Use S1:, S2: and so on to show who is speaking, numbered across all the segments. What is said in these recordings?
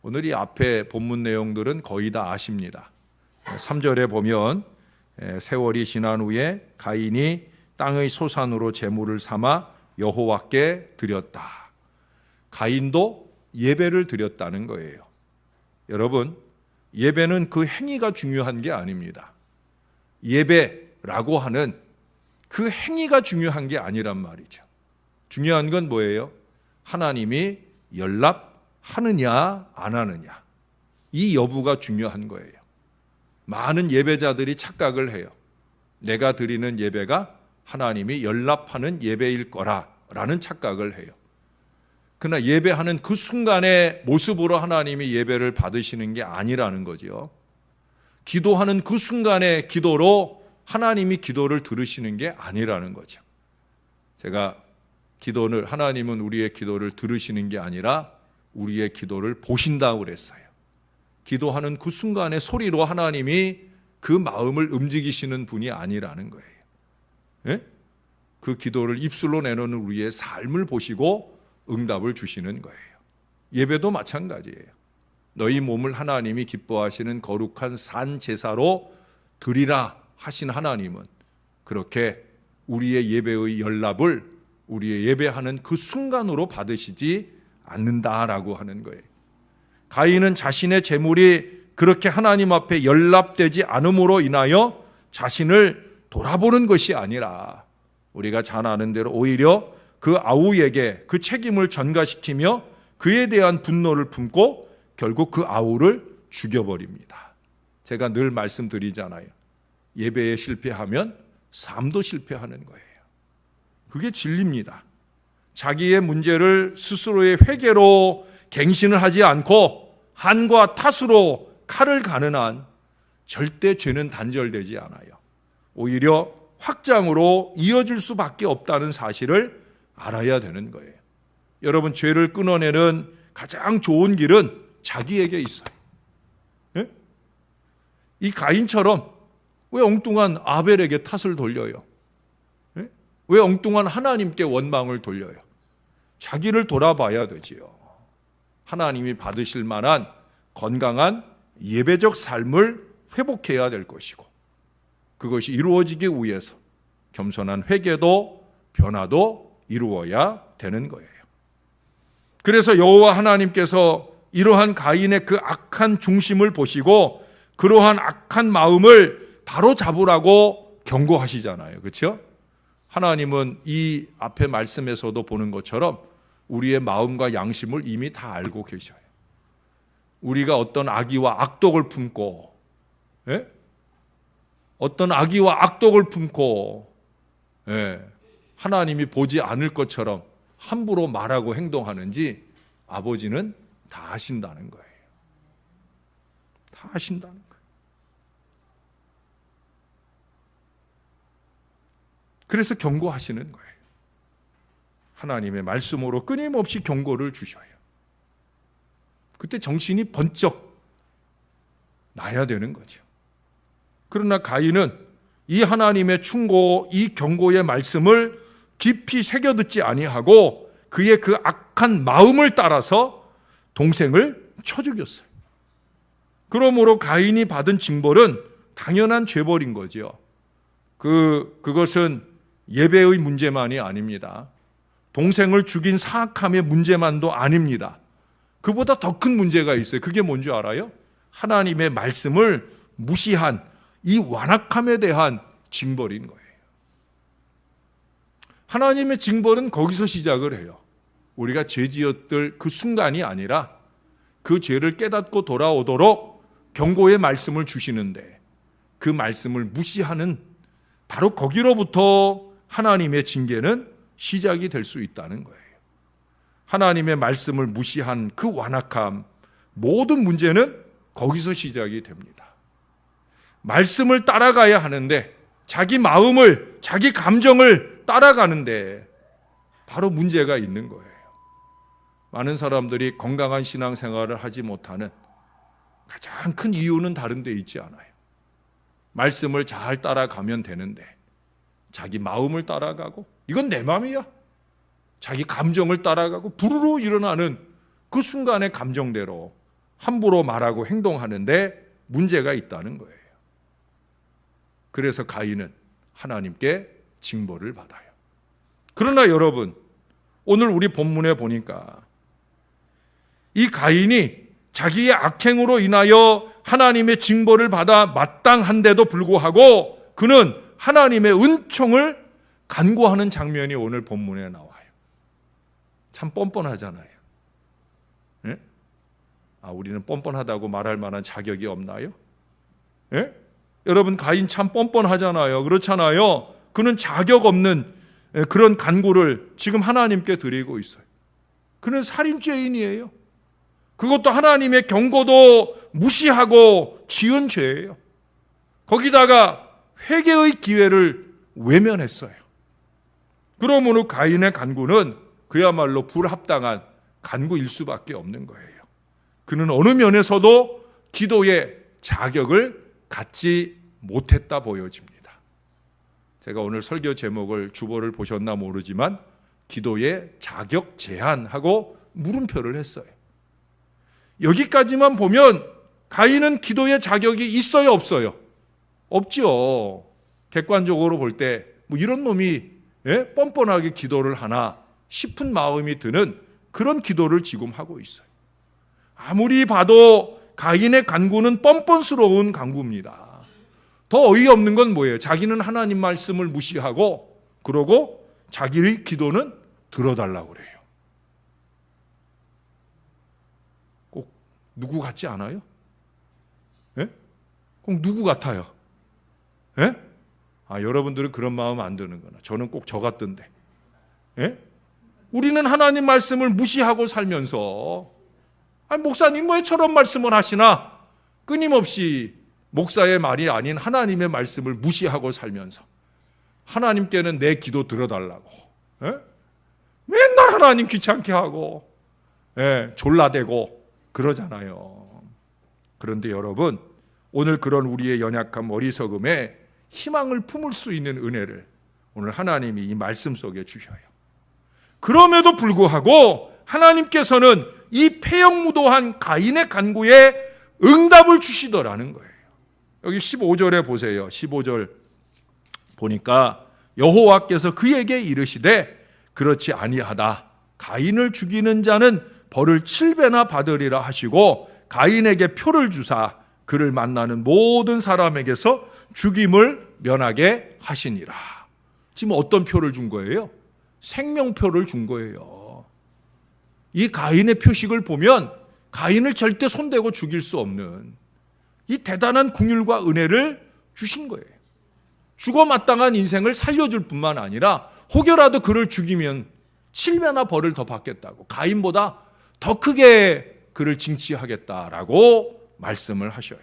S1: 오늘 이 앞에 본문 내용들은 거의 다 아십니다. 3절에 보면 세월이 지난 후에 가인이 땅의 소산으로 제물을 삼아 여호와께 드렸다. 가인도 예배를 드렸다는 거예요. 여러분, 예배는 그 행위가 중요한 게 아닙니다. 예배라고 하는 그 행위가 중요한 게 아니란 말이죠. 중요한 건 뭐예요? 하나님이 연락하느냐 안 하느냐, 이 여부가 중요한 거예요. 많은 예배자들이 착각을 해요. 내가 드리는 예배가 하나님이 연락하는 예배일 거라라는 착각을 해요. 그러나 예배하는 그 순간의 모습으로 하나님이 예배를 받으시는 게 아니라는 거죠. 기도하는 그 순간의 기도로 하나님이 기도를 들으시는 게 아니라는 거죠. 제가 하나님은 우리의 기도를 들으시는 게 아니라 우리의 기도를 보신다고 그랬어요. 기도하는 그 순간의 소리로 하나님이 그 마음을 움직이시는 분이 아니라는 거예요. 예? 그 기도를 입술로 내놓는 우리의 삶을 보시고 응답을 주시는 거예요. 예배도 마찬가지예요. 너희 몸을 하나님이 기뻐하시는 거룩한 산 제사로 드리라 하신 하나님은 그렇게 우리의 예배의 연락을 우리의 예배하는 그 순간으로 받으시지 않는다라고 하는 거예요. 가인은 자신의 재물이 그렇게 하나님 앞에 연락되지 않음으로 인하여 자신을 돌아보는 것이 아니라 우리가 잘 아는 대로 오히려 그 아우에게 그 책임을 전가시키며 그에 대한 분노를 품고 결국 그 아우를 죽여버립니다. 제가 늘 말씀드리잖아요. 예배에 실패하면 삶도 실패하는 거예요. 그게 진리입니다. 자기의 문제를 스스로의 회개로 갱신을 하지 않고 한과 탓으로 칼을 가는 한 절대 죄는 단절되지 않아요. 오히려 확장으로 이어질 수밖에 없다는 사실을 알아야 되는 거예요. 여러분, 죄를 끊어내는 가장 좋은 길은 자기에게 있어요. 예? 이 가인처럼 왜 엉뚱한 아벨에게 탓을 돌려요? 예? 왜 엉뚱한 하나님께 원망을 돌려요? 자기를 돌아봐야 되지요. 하나님이 받으실 만한 건강한 예배적 삶을 회복해야 될 것이고, 그것이 이루어지기 위해서 겸손한 회개도 변화도 이루어야 되는 거예요. 그래서 여호와 하나님께서 이러한 가인의 그 악한 중심을 보시고 그러한 악한 마음을 바로 잡으라고 경고하시잖아요. 그렇죠? 하나님은 이 앞에 말씀에서도 보는 것처럼 우리의 마음과 양심을 이미 다 알고 계셔요. 우리가 어떤 악의와 악독을 품고, 예? 어떤 악의와 악독을 품고, 예, 하나님이 보지 않을 것처럼 함부로 말하고 행동하는지 아버지는 다 아신다는 거예요. 다 아신다는 거예요. 그래서 경고하시는 거예요. 하나님의 말씀으로 끊임없이 경고를 주셔요. 그때 정신이 번쩍 나야 되는 거죠. 그러나 가인은 이 하나님의 충고, 이 경고의 말씀을 깊이 새겨듣지 아니하고 그의 그 악한 마음을 따라서 동생을 쳐 죽였어요. 그러므로 가인이 받은 징벌은 당연한 죄벌인 거죠. 그것은 예배의 문제만이 아닙니다. 동생을 죽인 사악함의 문제만도 아닙니다. 그보다 더 큰 문제가 있어요. 그게 뭔지 알아요? 하나님의 말씀을 무시한 이 완악함에 대한 징벌인 거예요. 하나님의 징벌은 거기서 시작을 해요. 우리가 죄 지었을 그 순간이 아니라 그 죄를 깨닫고 돌아오도록 경고의 말씀을 주시는데 그 말씀을 무시하는 바로 거기로부터 하나님의 징계는 시작이 될 수 있다는 거예요. 하나님의 말씀을 무시한 그 완악함, 모든 문제는 거기서 시작이 됩니다. 말씀을 따라가야 하는데 자기 마음을, 자기 감정을 따라가는데 바로 문제가 있는 거예요. 많은 사람들이 건강한 신앙생활을 하지 못하는 가장 큰 이유는 다른 데 있지 않아요. 말씀을 잘 따라가면 되는데 자기 마음을 따라가고, 이건 내 마음이야, 자기 감정을 따라가고 부르르 일어나는 그 순간의 감정대로 함부로 말하고 행동하는데 문제가 있다는 거예요. 그래서 가인은 하나님께 징벌을 받아요. 그러나 여러분, 오늘 우리 본문에 보니까 이 가인이 자기의 악행으로 인하여 하나님의 징벌을 받아 마땅한데도 불구하고 그는 하나님의 은총을 간구하는 장면이 오늘 본문에 나와요. 참 뻔뻔하잖아요. 예? 우리는 뻔뻔하다고 말할 만한 자격이 없나요? 예? 여러분, 가인 참 뻔뻔하잖아요. 그렇잖아요. 그는 자격 없는 그런 간구를 지금 하나님께 드리고 있어요. 그는 살인죄인이에요. 그것도 하나님의 경고도 무시하고 지은 죄예요. 거기다가 회개의 기회를 외면했어요. 그러므로 가인의 간구는 그야말로 불합당한 간구일 수밖에 없는 거예요. 그는 어느 면에서도 기도의 자격을 갖지 못했다 보여집니다. 제가 오늘 설교 제목을 주보를 보셨나 모르지만 기도의 자격 제한하고 물음표를 했어요. 여기까지만 보면 가인은 기도의 자격이 있어요, 없어요? 없죠. 객관적으로 볼 때 뭐 이런 놈이 뻔뻔하게 기도를 하나 싶은 마음이 드는 그런 기도를 지금 하고 있어요. 아무리 봐도 가인의 간구는 뻔뻔스러운 간구입니다. 더 어이없는 건 뭐예요? 자기는 하나님 말씀을 무시하고 그러고 자기의 기도는 들어달라고 그래요. 꼭 누구 같지 않아요? 예? 꼭 누구 같아요? 예? 여러분들은 그런 마음 안 드는구나. 저는 꼭 저 같던데. 예? 우리는 하나님 말씀을 무시하고 살면서 목사님 왜 저런 말씀을 하시나? 끊임없이 목사의 말이 아닌 하나님의 말씀을 무시하고 살면서 하나님께는 내 기도 들어달라고 맨날 하나님 귀찮게 하고 졸라대고 그러잖아요. 그런데 여러분, 오늘 그런 우리의 연약한 어리석음에 희망을 품을 수 있는 은혜를 오늘 하나님이 이 말씀 속에 주셔요. 그럼에도 불구하고 하나님께서는 이 폐역무도한 가인의 간구에 응답을 주시더라는 거예요. 여기 15절에 보세요. 15절 보니까 여호와께서 그에게 이르시되 그렇지 아니하다. 가인을 죽이는 자는 벌을 7배나 받으리라 하시고 가인에게 표를 주사 그를 만나는 모든 사람에게서 죽임을 면하게 하시니라. 지금 어떤 표를 준 거예요? 생명표를 준 거예요. 이 가인의 표식을 보면 가인을 절대 손대고 죽일 수 없는 이 대단한 긍휼과 은혜를 주신 거예요. 죽어 마땅한 인생을 살려줄 뿐만 아니라 혹여라도 그를 죽이면 7배나 벌을 더 받겠다고, 가인보다 더 크게 그를 징치하겠다라고 말씀을 하셔요.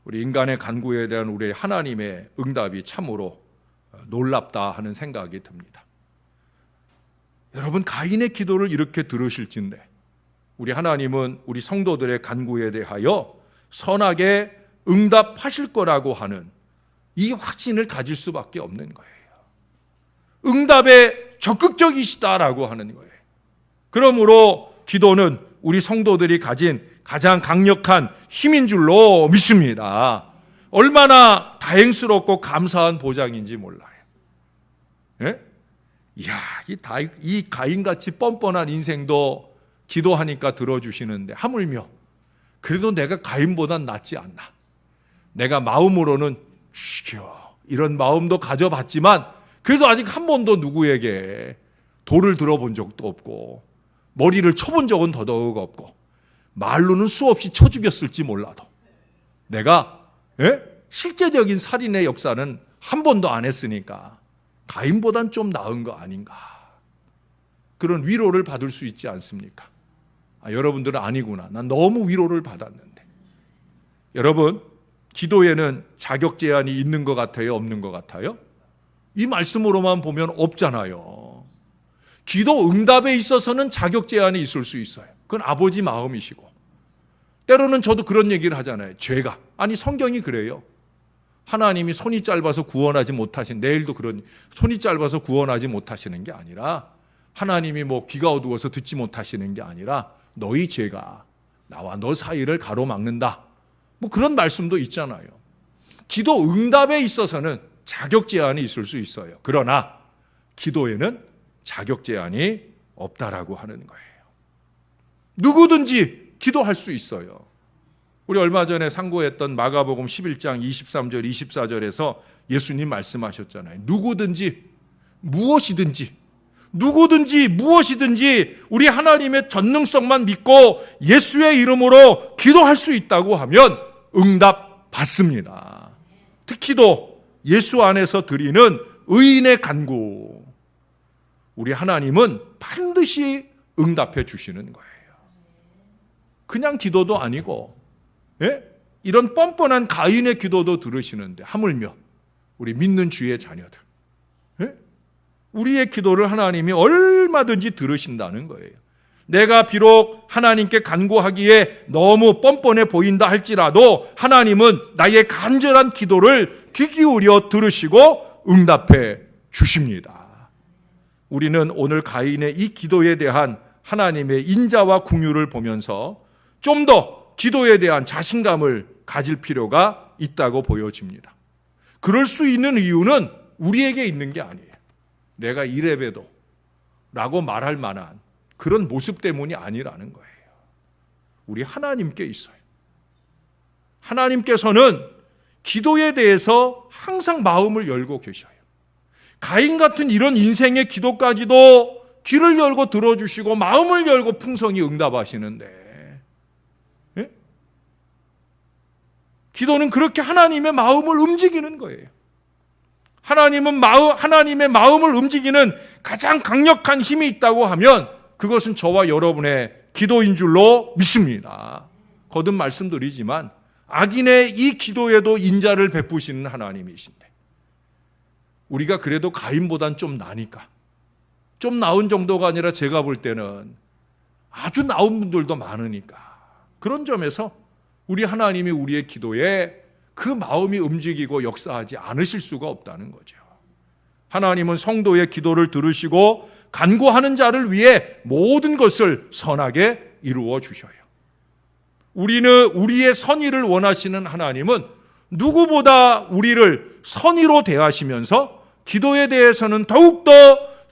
S1: 우리 인간의 간구에 대한 우리 하나님의 응답이 참으로 놀랍다 하는 생각이 듭니다. 여러분, 가인의 기도를 이렇게 들으실진데 우리 하나님은 우리 성도들의 간구에 대하여 선하게 응답하실 거라고 하는 이 확신을 가질 수밖에 없는 거예요. 응답에 적극적이시다라고 하는 거예요. 그러므로 기도는 우리 성도들이 가진 가장 강력한 힘인 줄로 믿습니다. 얼마나 다행스럽고 감사한 보장인지 몰라요. 예? 이야, 이 가인같이 뻔뻔한 인생도 기도하니까 들어주시는데 하물며 그래도 내가 가인보단 낫지 않나. 내가 마음으로는 이런 마음도 가져봤지만 그래도 아직 한 번도 누구에게 돌을 들어본 적도 없고 머리를 쳐본 적은 더더욱 없고 말로는 수없이 쳐 죽였을지 몰라도 내가 실제적인 살인의 역사는 한 번도 안 했으니까 가인보단 좀 나은 거 아닌가, 그런 위로를 받을 수 있지 않습니까? 여러분들은 아니구나, 난 너무 위로를 받았는데. 여러분, 기도에는 자격 제한이 있는 것 같아요, 없는 것 같아요? 이 말씀으로만 보면 없잖아요. 기도 응답에 있어서는 자격 제한이 있을 수 있어요. 그건 아버지 마음이시고, 때로는 저도 그런 얘기를 하잖아요. 죄가, 아니 성경이 그래요. 하나님이 손이 짧아서 구원하지 못하신, 내일도 그런, 손이 짧아서 구원하지 못하시는 게 아니라, 하나님이 귀가 어두워서 듣지 못하시는 게 아니라 너희 죄가 나와 너 사이를 가로막는다. 뭐 그런 말씀도 있잖아요. 기도 응답에 있어서는 자격 제한이 있을 수 있어요. 그러나 기도에는 자격 제한이 없다라고 하는 거예요. 누구든지 기도할 수 있어요. 우리 얼마 전에 상고했던 마가복음 11장 23절 24절에서 예수님 말씀하셨잖아요. 누구든지 무엇이든지 우리 하나님의 전능성만 믿고 예수의 이름으로 기도할 수 있다고 하면 응답 받습니다. 특히도 예수 안에서 드리는 의인의 간구, 우리 하나님은 반드시 응답해 주시는 거예요. 그냥 기도도 아니고, 이런 뻔뻔한 가인의 기도도 들으시는데 하물며 우리 믿는 주의 자녀들, 우리의 기도를 하나님이 얼마든지 들으신다는 거예요. 내가 비록 하나님께 간구하기에 너무 뻔뻔해 보인다 할지라도 하나님은 나의 간절한 기도를 귀 기울여 들으시고 응답해 주십니다. 우리는 오늘 가인의 이 기도에 대한 하나님의 인자와 긍휼을 보면서 좀 더 기도에 대한 자신감을 가질 필요가 있다고 보여집니다. 그럴 수 있는 이유는 우리에게 있는 게 아니에요. 내가 이래봬도 라고 말할 만한 그런 모습 때문이 아니라는 거예요. 우리 하나님께 있어요. 하나님께서는 기도에 대해서 항상 마음을 열고 계셔요. 가인 같은 이런 인생의 기도까지도 귀를 열고 들어주시고 마음을 열고 풍성히 응답하시는데, 기도는 그렇게 하나님의 마음을 움직이는 거예요. 하나님의 마음을 움직이는 가장 강력한 힘이 있다고 하면 그것은 저와 여러분의 기도인 줄로 믿습니다. 거듭 말씀드리지만 악인의 이 기도에도 인자를 베푸시는 하나님이신데, 우리가 그래도 가인보단 좀 나으니까, 좀 나은 정도가 아니라 제가 볼 때는 아주 나은 분들도 많으니까, 그런 점에서 우리 하나님이 우리의 기도에 그 마음이 움직이고 역사하지 않으실 수가 없다는 거죠. 하나님은 성도의 기도를 들으시고 간구하는 자를 위해 모든 것을 선하게 이루어 주셔요. 우리의 선의를 원하시는 하나님은 누구보다 우리를 선의로 대하시면서 기도에 대해서는 더욱더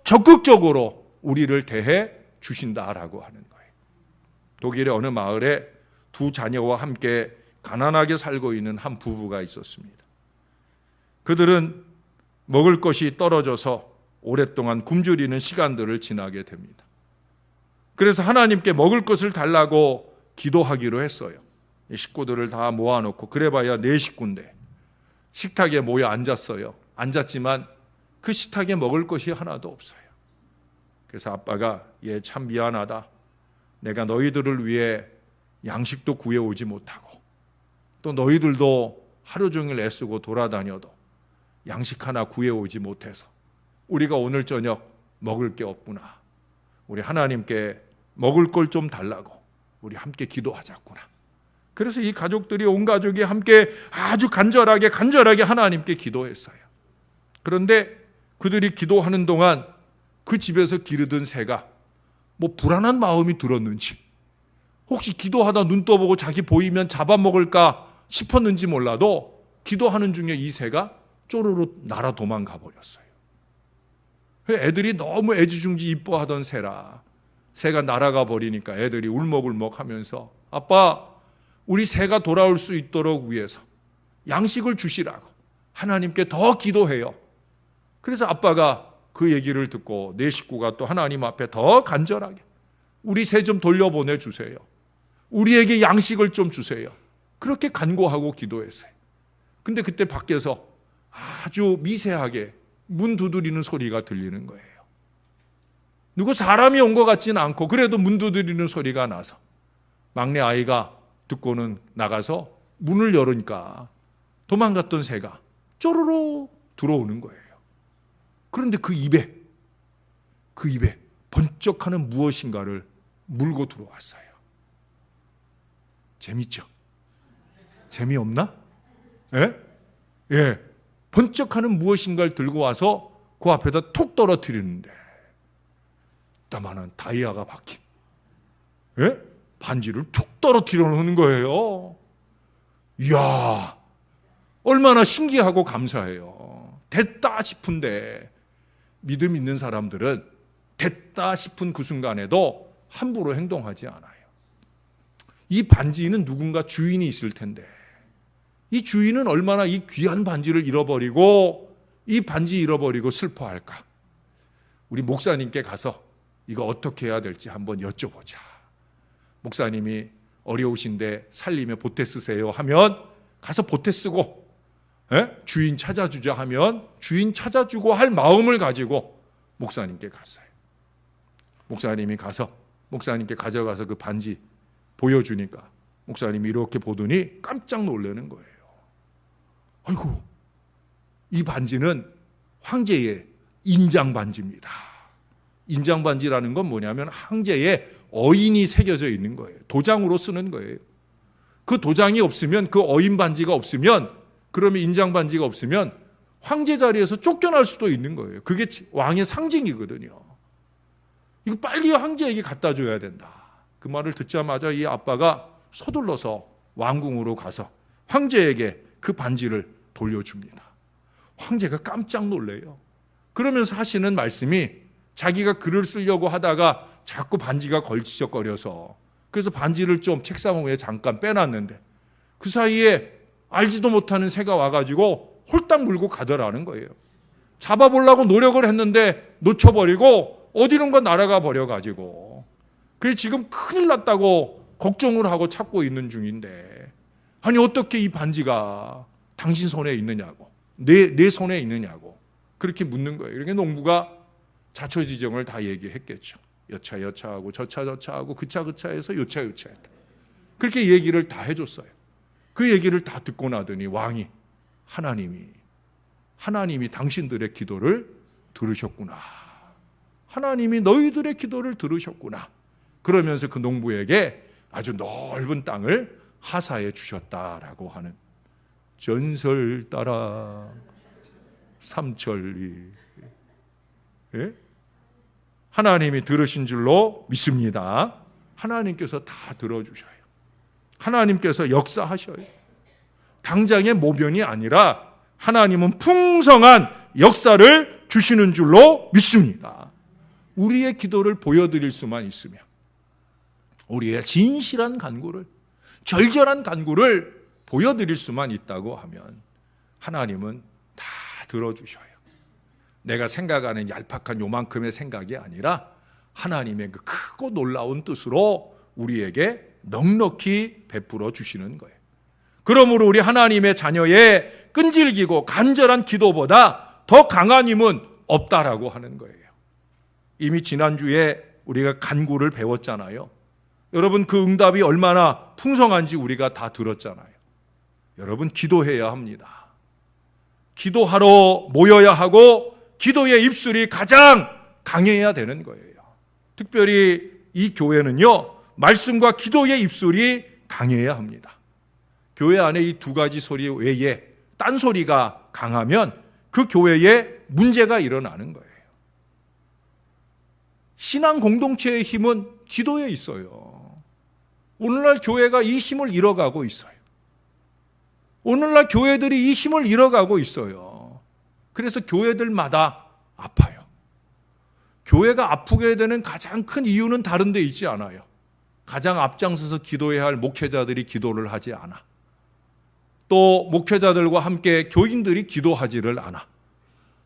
S1: 적극적으로 우리를 대해 주신다라고 하는 거예요. 독일의 어느 마을에 두 자녀와 함께 가난하게 살고 있는 한 부부가 있었습니다. 그들은 먹을 것이 떨어져서 오랫동안 굶주리는 시간들을 지나게 됩니다. 그래서 하나님께 먹을 것을 달라고 기도하기로 했어요. 식구들을 다 모아놓고, 그래봐야 4식구인데 식탁에 모여 앉았어요. 앉았지만 그 식탁에 먹을 것이 하나도 없어요. 그래서 아빠가 얘 참 미안하다. 내가 너희들을 위해 양식도 구해오지 못하고 또 너희들도 하루 종일 애쓰고 돌아다녀도 양식 하나 구해오지 못해서 우리가 오늘 저녁 먹을 게 없구나. 우리 하나님께 먹을 걸 좀 달라고 우리 함께 기도하자꾸나. 그래서 이 가족들이, 온 가족이 함께 아주 간절하게 하나님께 기도했어요. 그런데 그들이 기도하는 동안 그 집에서 기르던 새가 뭐 불안한 마음이 들었는지, 혹시 기도하다 눈 떠보고 자기 보이면 잡아먹을까 싶었는지 몰라도 기도하는 중에 이 새가 쪼르르 날아 도망가 버렸어요. 애들이 너무 애지중지 이뻐하던 새라, 새가 날아가 버리니까 애들이 울먹울먹 하면서 아빠, 우리 새가 돌아올 수 있도록 위해서 양식을 주시라고 하나님께 더 기도해요. 그래서 아빠가 그 얘기를 듣고 4식구가 또 하나님 앞에 더 간절하게 우리 새 좀 돌려보내 주세요. 우리에게 양식을 좀 주세요. 그렇게 간구하고 기도했어요. 근데 그때 밖에서 아주 미세하게 문 두드리는 소리가 들리는 거예요. 누구 사람이 온 것 같지는 않고 그래도 문 두드리는 소리가 나서 막내 아이가 듣고는 나가서 문을 열으니까 도망갔던 새가 쪼르르 들어오는 거예요. 그런데 그 입에 번쩍하는 무엇인가를 물고 들어왔어요. 재밌죠? 재미없나? 예. 번쩍하는 무엇인가를 들고 와서 그 앞에다 톡 떨어뜨리는데, 따만한 다이아가 박힌, 반지를 툭 떨어뜨려 놓는 거예요. 이야, 얼마나 신기하고 감사해요. 됐다 싶은데 믿음 있는 사람들은 됐다 싶은 그 순간에도 함부로 행동하지 않아요. 이 반지는 누군가 주인이 있을 텐데 이 주인은 얼마나 이 귀한 반지를 잃어버리고 이 반지 잃어버리고 슬퍼할까. 우리 목사님께 가서 이거 어떻게 해야 될지 한번 여쭤보자. 목사님이 어려우신데 살림에 보태 쓰세요 하면 가서 보태 쓰고, 주인 찾아주자 하면 주인 찾아주고 할 마음을 가지고 목사님께 갔어요. 목사님이 가서 목사님께 가져가서 그 반지 보여주니까 목사님이 이렇게 보더니 깜짝 놀라는 거예요. 아이고, 이 반지는 황제의 인장 반지입니다. 인장 반지라는 건 뭐냐면 황제의 어인이 새겨져 있는 거예요. 도장으로 쓰는 거예요. 그 도장이 없으면, 그 어인 반지가 없으면, 그러면 인장 반지가 없으면 황제 자리에서 쫓겨날 수도 있는 거예요. 그게 왕의 상징이거든요. 이거 빨리 황제에게 갖다 줘야 된다. 그 말을 듣자마자 이 아빠가 서둘러서 왕궁으로 가서 황제에게 그 반지를 돌려줍니다. 황제가 깜짝 놀래요. 그러면서 하시는 말씀이, 자기가 글을 쓰려고 하다가 자꾸 반지가 걸치적거려서 그래서 반지를 좀 책상 위에 잠깐 빼놨는데 그 사이에 알지도 못하는 새가 와가지고 홀딱 물고 가더라는 거예요. 잡아보려고 노력을 했는데 놓쳐버리고 어디론가 날아가 버려가지고, 그래서 지금 큰일 났다고 걱정을 하고 찾고 있는 중인데, 아니 어떻게 이 반지가 당신 손에 있느냐고, 내 손에 있느냐고 그렇게 묻는 거예요. 이렇게 농부가 자초지종을 다 얘기했겠죠. 여차하고 저차하고 그차해서 요차했다. 그렇게 얘기를 다 해줬어요. 그 얘기를 다 듣고 나더니 왕이, 하나님이 당신들의 기도를 들으셨구나. 하나님이 너희들의 기도를 들으셨구나. 그러면서 그 농부에게 아주 넓은 땅을 하사해 주셨다라고 하는, 전설 따라 삼천리. 하나님이 들으신 줄로 믿습니다. 하나님께서 다 들어주셔요. 하나님께서 역사하셔요. 당장의 모변이 아니라 하나님은 풍성한 역사를 주시는 줄로 믿습니다. 우리의 기도를 보여드릴 수만 있으면, 우리의 진실한 간구를, 절절한 간구를 보여드릴 수만 있다고 하면 하나님은 다 들어주셔요. 내가 생각하는 얄팍한 요만큼의 생각이 아니라 하나님의 그 크고 놀라운 뜻으로 우리에게 넉넉히 베풀어 주시는 거예요. 그러므로 우리 하나님의 자녀의 끈질기고 간절한 기도보다 더 강한 힘은 없다라고 하는 거예요. 이미 지난주에 우리가 간구를 배웠잖아요. 여러분, 그 응답이 얼마나 풍성한지 우리가 다 들었잖아요. 여러분, 기도해야 합니다. 기도하러 모여야 하고 기도의 입술이 가장 강해야 되는 거예요. 특별히 이 교회는요, 말씀과 기도의 입술이 강해야 합니다. 교회 안에 이 두 가지 소리 외에 딴 소리가 강하면 그 교회에 문제가 일어나는 거예요. 신앙 공동체의 힘은 기도에 있어요. 오늘날 교회가 이 힘을 잃어가고 있어요. 오늘날 교회들이 이 힘을 잃어가고 있어요. 그래서 교회들마다 아파요. 교회가 아프게 되는 가장 큰 이유는 다른 데 있지 않아요. 가장 앞장서서 기도해야 할 목회자들이 기도를 하지 않아. 또 목회자들과 함께 교인들이 기도하지를 않아.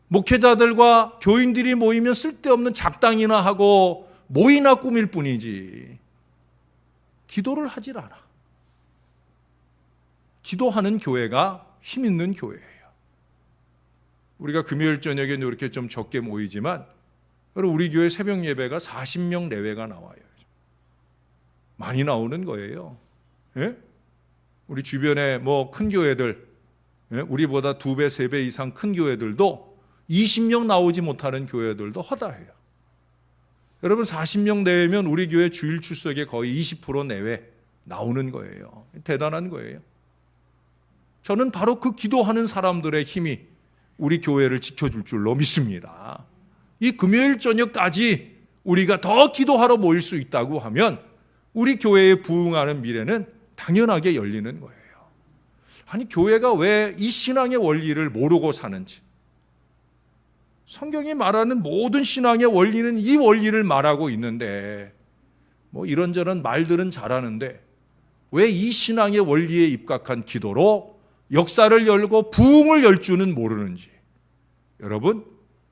S1: 목회자들과 교인들이 모이면 쓸데없는 작당이나 하고 모이나 꾸밀 뿐이지 기도를 하질 않아. 기도하는 교회가 힘 있는 교회예요. 우리가 금요일 저녁에 이렇게 좀 적게 모이지만 우리 교회 새벽 예배가 40명 내외가 나와요. 많이 나오는 거예요. 예? 우리 주변에 뭐 큰 교회들, 우리보다 2배, 3배 이상 큰 교회들도 20명 나오지 못하는 교회들도 허다해요. 여러분, 40명 내외면 우리 교회 주일 출석의 거의 20% 내외 나오는 거예요. 대단한 거예요. 저는 바로 그 기도하는 사람들의 힘이 우리 교회를 지켜줄 줄로 믿습니다. 이 금요일 저녁까지 우리가 더 기도하러 모일 수 있다고 하면 우리 교회에 부응하는 미래는 당연하게 열리는 거예요. 아니, 교회가 왜 이 신앙의 원리를 모르고 사는지. 성경이 말하는 모든 신앙의 원리는 이 원리를 말하고 있는데, 뭐 이런저런 말들은 잘하는데 왜 이 신앙의 원리에 입각한 기도로 역사를 열고 부흥을 열 줄은 모르는지. 여러분,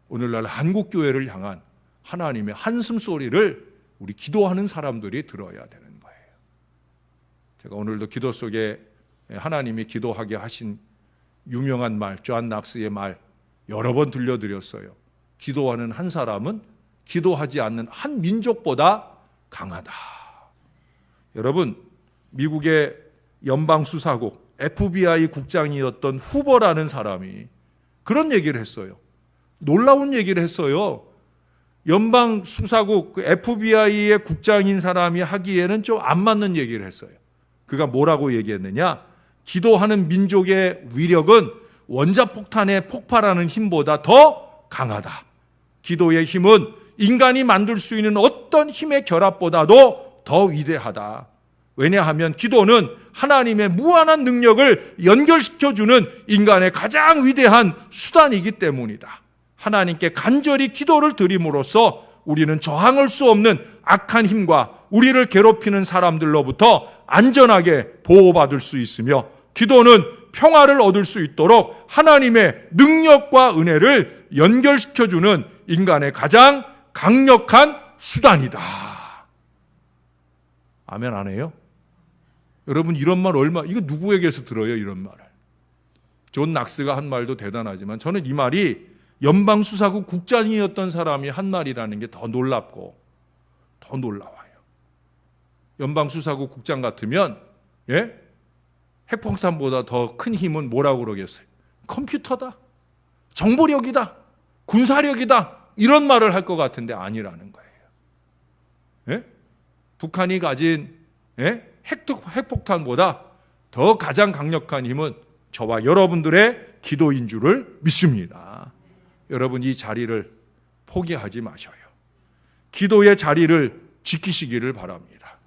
S1: 오늘날 한국교회를 향한 하나님의 한숨 소리를 우리 기도하는 사람들이 들어야 되는 거예요. 제가 오늘도 기도 속에 하나님이 기도하게 하신 유명한 말, 존 낙스의 말 여러 번 들려드렸어요. 기도하는 한 사람은 기도하지 않는 한 민족보다 강하다. 여러분, 미국의 연방수사국 FBI 국장이었던 후버라는 사람이 그런 얘기를 했어요. 놀라운 얘기를 했어요. 연방수사국 FBI의 국장인 사람이 하기에는 좀 안 맞는 얘기를 했어요. 그가 뭐라고 얘기했느냐? 기도하는 민족의 위력은 원자폭탄의 폭발하는 힘보다 더 강하다. 기도의 힘은 인간이 만들 수 있는 어떤 힘의 결합보다도 더 위대하다. 왜냐하면 기도는 하나님의 무한한 능력을 연결시켜주는 인간의 가장 위대한 수단이기 때문이다. 하나님께 간절히 기도를 드림으로써 우리는 저항할 수 없는 악한 힘과 우리를 괴롭히는 사람들로부터 안전하게 보호받을 수 있으며, 기도는 평화를 얻을 수 있도록 하나님의 능력과 은혜를 연결시켜주는 인간의 가장 강력한 수단이다. 아멘 안 해요? 여러분, 이런 말 이거 누구에게서 들어요, 이런 말을? 존 낙스가 한 말도 대단하지만 저는 이 말이 연방수사국 국장이었던 사람이 한 말이라는 게 더 놀랍고 더 놀라워요. 연방수사국 국장 같으면 핵폭탄보다 더 큰 힘은 뭐라고 그러겠어요? 컴퓨터다, 정보력이다, 군사력이다, 이런 말을 할 것 같은데 아니라는 거예요. 북한이 가진 핵폭탄보다 더 가장 강력한 힘은 저와 여러분들의 기도인 줄을 믿습니다. 여러분, 이 자리를 포기하지 마셔요. 기도의 자리를 지키시기를 바랍니다.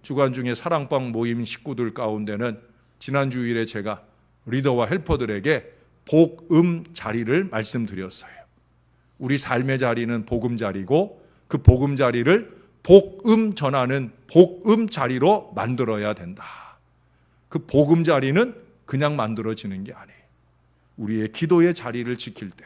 S1: 주간 중에 사랑방 모임 식구들 가운데는 지난 주일에 제가 리더와 헬퍼들에게 복음 자리를 말씀드렸어요. 우리 삶의 자리는 복음 자리고 그 복음 자리를 복음 전하는 복음 자리로 만들어야 된다. 그 복음 자리는 그냥 만들어지는 게 아니에요. 우리의 기도의 자리를 지킬 때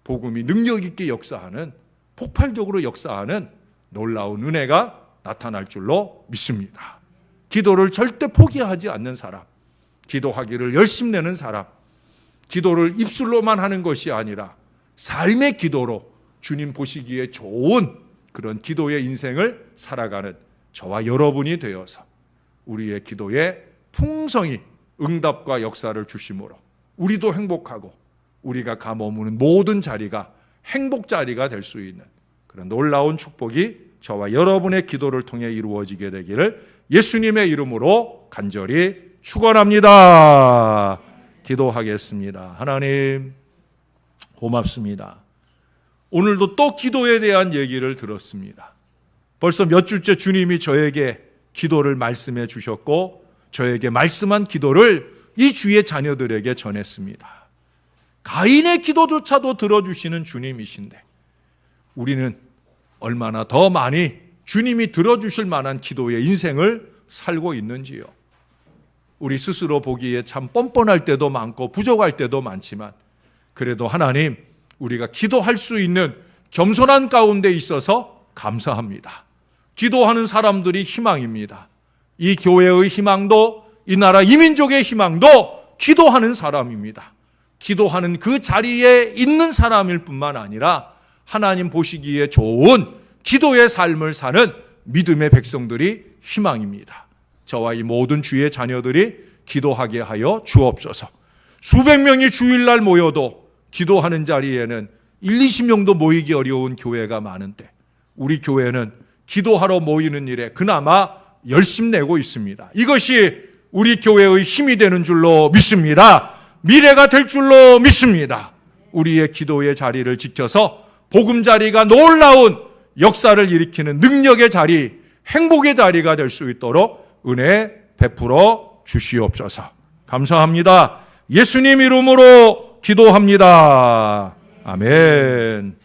S1: 복음이 능력 있게 역사하는, 폭발적으로 역사하는 놀라운 은혜가 나타날 줄로 믿습니다. 기도를 절대 포기하지 않는 사람, 기도하기를 열심내는 사람, 기도를 입술로만 하는 것이 아니라 삶의 기도로 주님 보시기에 좋은 그런 기도의 인생을 살아가는 저와 여러분이 되어서 우리의 기도에 풍성히 응답과 역사를 주심으로 우리도 행복하고 우리가 가머무는 모든 자리가 행복 자리가 될 수 있는 그런 놀라운 축복이 저와 여러분의 기도를 통해 이루어지게 되기를 예수님의 이름으로 간절히 축원합니다. 기도하겠습니다. 하나님, 고맙습니다. 오늘도 또 기도에 대한 얘기를 들었습니다. 벌써 몇 주째 주님이 저에게 기도를 말씀해 주셨고 저에게 말씀한 기도를 이 주의 자녀들에게 전했습니다. 가인의 기도조차도 들어주시는 주님이신데 우리는 얼마나 더 많이 주님이 들어주실 만한 기도의 인생을 살고 있는지요. 우리 스스로 보기에 참 뻔뻔할 때도 많고 부족할 때도 많지만 그래도 하나님, 우리가 기도할 수 있는 겸손한 가운데 있어서 감사합니다. 기도하는 사람들이 희망입니다. 이 교회의 희망도, 이 나라 이민족의 희망도 기도하는 사람입니다. 기도하는 그 자리에 있는 사람일 뿐만 아니라 하나님 보시기에 좋은 기도의 삶을 사는 믿음의 백성들이 희망입니다. 저와 이 모든 주의 자녀들이 기도하게 하여 주옵소서. 수백 명이 주일날 모여도 기도하는 자리에는 20명도 모이기 어려운 교회가 많은데 우리 교회는 기도하러 모이는 일에 그나마 열심내고 있습니다. 이것이 우리 교회의 힘이 되는 줄로 믿습니다. 미래가 될 줄로 믿습니다. 우리의 기도의 자리를 지켜서 복음 자리가 놀라운 역사를 일으키는 능력의 자리, 행복의 자리가 될 수 있도록 은혜 베풀어 주시옵소서. 감사합니다. 예수님 이름으로 기도합니다. 아멘.